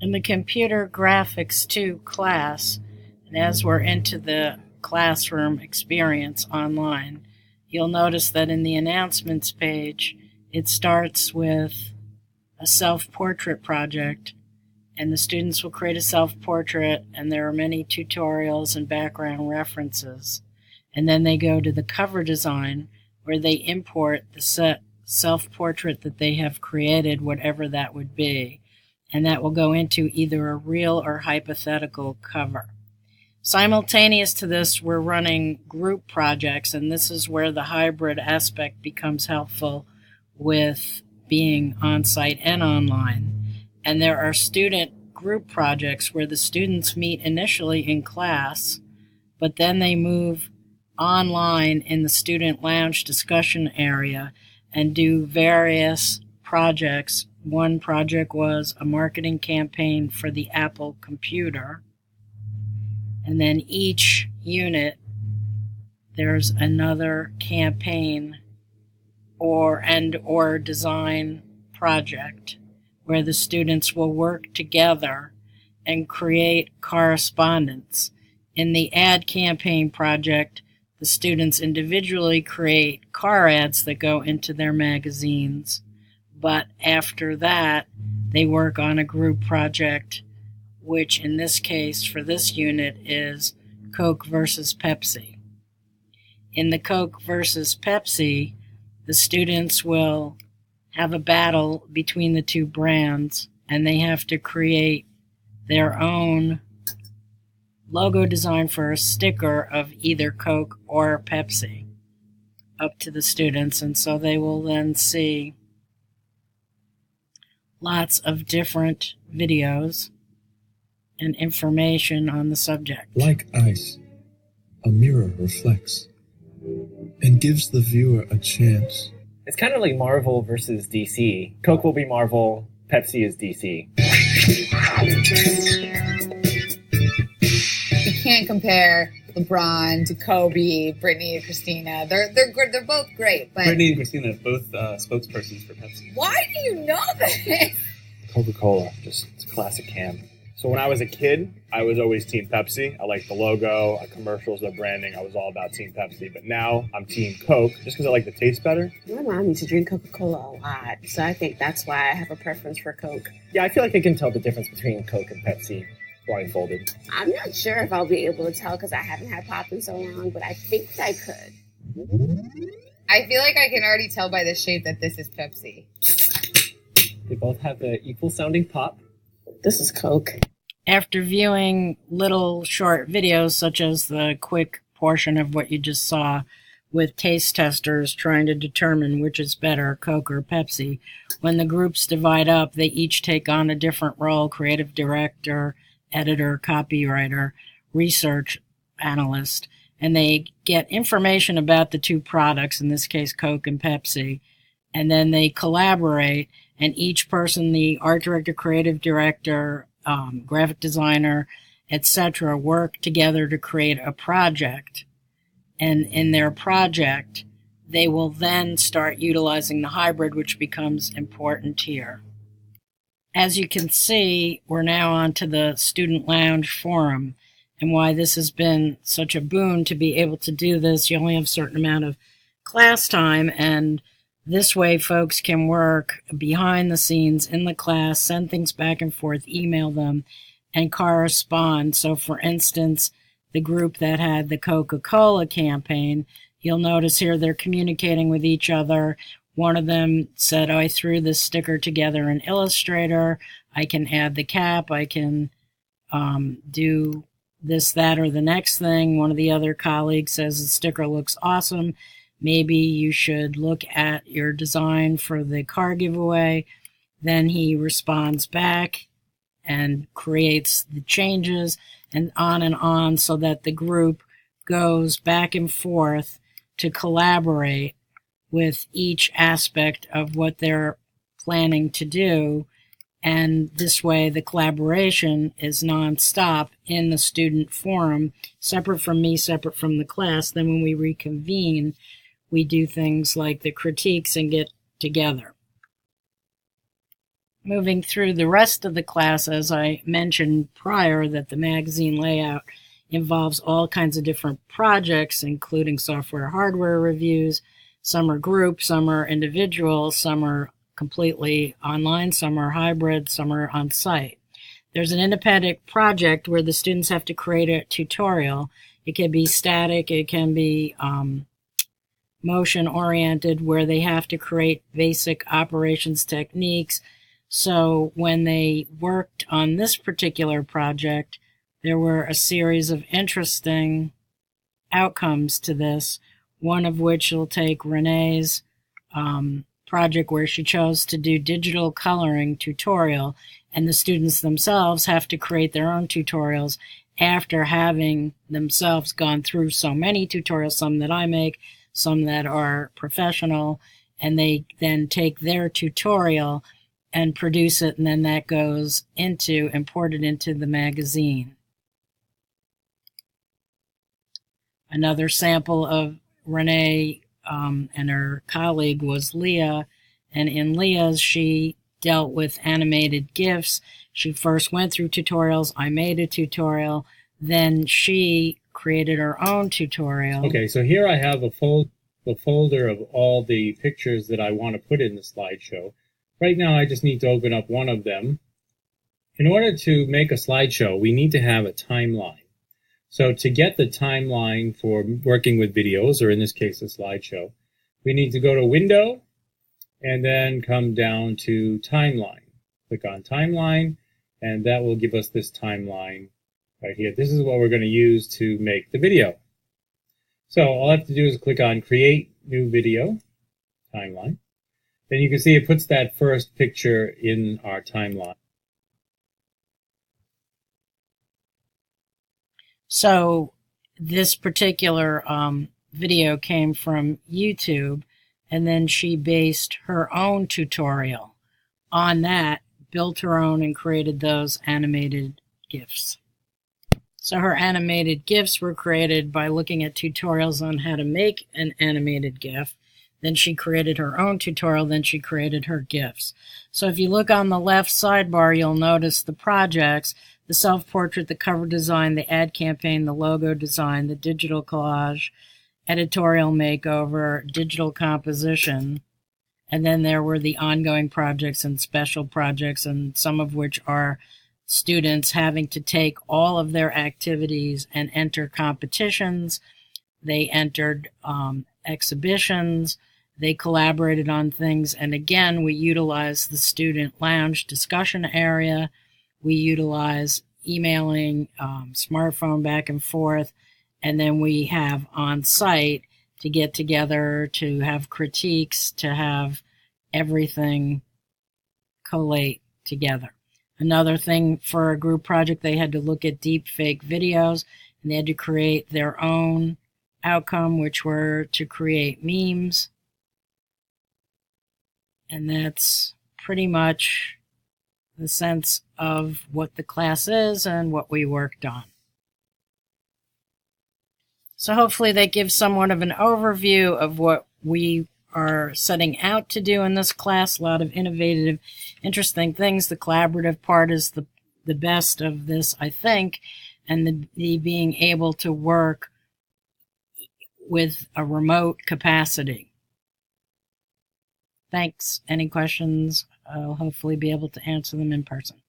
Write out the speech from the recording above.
In the Computer Graphics 2 class, and as we're into the classroom experience online, you'll notice that in the announcements page, it starts with a self-portrait project, and the students will create a self-portrait, and there are many tutorials and background references. And then they go to the cover design, where they import the self-portrait that they have created, whatever that would be, and that will go into either a real or hypothetical cover. Simultaneous to this, we're running group projects, and this is where the hybrid aspect becomes helpful with being on-site and online. And there are student group projects where the students meet initially in class, but then they move online in the student lounge discussion area and do various projects. One project was a marketing campaign for the Apple computer. And then each unit, there's another campaign or design project where the students will work together and create correspondence. In the ad campaign project, the students individually create car ads that go into their magazines, but after that, they work on a group project, which in this case, for this unit, is Coke versus Pepsi. In the Coke versus Pepsi, the students will have a battle between the two brands, and they have to create their own logo design for a sticker of either Coke or Pepsi, up to the students. And so they will then see lots of different videos and information on the subject. Like ice, a mirror reflects and gives the viewer a chance. It's kind of like Marvel versus DC. Coke will be Marvel, Pepsi is DC. You can't compare LeBron to Kobe, Brittany and Christina. They're good. They're both great, but Brittany and Christina are both spokespersons for Pepsi. Why do you know this? Coca-Cola, just it's classic Cam. So when I was a kid, I was always Team Pepsi. I liked the logo, commercials, the branding. I was all about Team Pepsi. But now I'm Team Coke just because I like the taste better. My mom used to drink Coca-Cola a lot, so I think that's why I have a preference for Coke. Yeah, I feel like I can tell the difference between Coke and Pepsi blindfolded. I'm not sure if I'll be able to tell because I haven't had pop in so long, but I think I could. I feel like I can already tell by the shape that this is Pepsi. They both have the equal sounding pop. This is Coke. After viewing little short videos, such as the quick portion of what you just saw with taste testers trying to determine which is better, Coke or Pepsi, when the groups divide up, they each take on a different role: creative director, editor, copywriter, research analyst, and they get information about the two products, in this case Coke and Pepsi, and then they collaborate, and each person, the art director, creative director, graphic designer, etc., work together to create a project. And in their project, they will then start utilizing the hybrid, which becomes important here. As you can see, we're now onto the Student Lounge forum, and why this has been such a boon to be able to do this. You only have a certain amount of class time, and this way folks can work behind the scenes in the class, send things back and forth, email them, and correspond. So for instance, the group that had the Coca-Cola campaign, you'll notice here they're communicating with each other. One of them said, I threw this sticker together in Illustrator. I can add the cap. I can do this, that, or the next thing. One of the other colleagues says the sticker looks awesome. Maybe you should look at your design for the car giveaway. Then he responds back and creates the changes, and on, so that the group goes back and forth to collaborate with each aspect of what they're planning to do. And this way the collaboration is nonstop in the student forum, separate from me, separate from the class. Then when we reconvene, we do things like the critiques and get together. moving through the rest of the class, as I mentioned prior, that the magazine layout involves all kinds of different projects, including software, hardware reviews. Some are group, some are individual, some are completely online, some are hybrid, some are on site. There's an independent project where the students have to create a tutorial. It can be static, it can be motion oriented, where they have to create basic operations techniques. So when they worked on this particular project, there were a series of interesting outcomes to this, one of which will take Renee's project where she chose to do digital coloring tutorial, and the students themselves have to create their own tutorials after having themselves gone through so many tutorials, some that I make, some that are professional, and they then take their tutorial and produce it, and then that goes imported into the magazine. Another sample of Renee and her colleague was Leah, and in Leah's, she dealt with animated GIFs. She first went through tutorials. I made a tutorial. Then she created her own tutorial. Okay, so here I have a folder of all the pictures that I want to put in the slideshow. Right now, I just need to open up one of them. In order to make a slideshow, we need to have a timeline. So to get the timeline for working with videos, or in this case, a slideshow, we need to go to Window and then come down to Timeline. Click on Timeline, and that will give us this timeline right here. This is what we're going to use to make the video. So all I have to do is click on Create New Video, Timeline. Then you can see it puts that first picture in our timeline. So this particular video came from YouTube, and then she based her own tutorial on that, built her own, and created those animated GIFs. So her animated GIFs were created by looking at tutorials on how to make an animated GIF. Then she created her own tutorial, then she created her GIFs. So if you look on the left sidebar, you'll notice the projects: the self-portrait, the cover design, the ad campaign, the logo design, the digital collage, editorial makeover, digital composition. And then there were the ongoing projects and special projects, and some of which are students having to take all of their activities and enter competitions. They entered exhibitions. They collaborated on things. And again, we utilize the student lounge discussion area. We utilize emailing, smartphone back and forth. And then we have on site to get together, to have critiques, to have everything collate together. Another thing for a group project, they had to look at deep fake videos, and they had to create their own outcome, which were to create memes. And that's pretty much the sense of what the class is and what we worked on. So hopefully that gives somewhat of an overview of what we are setting out to do in this class. A lot of innovative, interesting things. The collaborative part is the best of this, I think, and the being able to work with a remote capacity. Thanks. Any questions? I'll hopefully be able to answer them in person.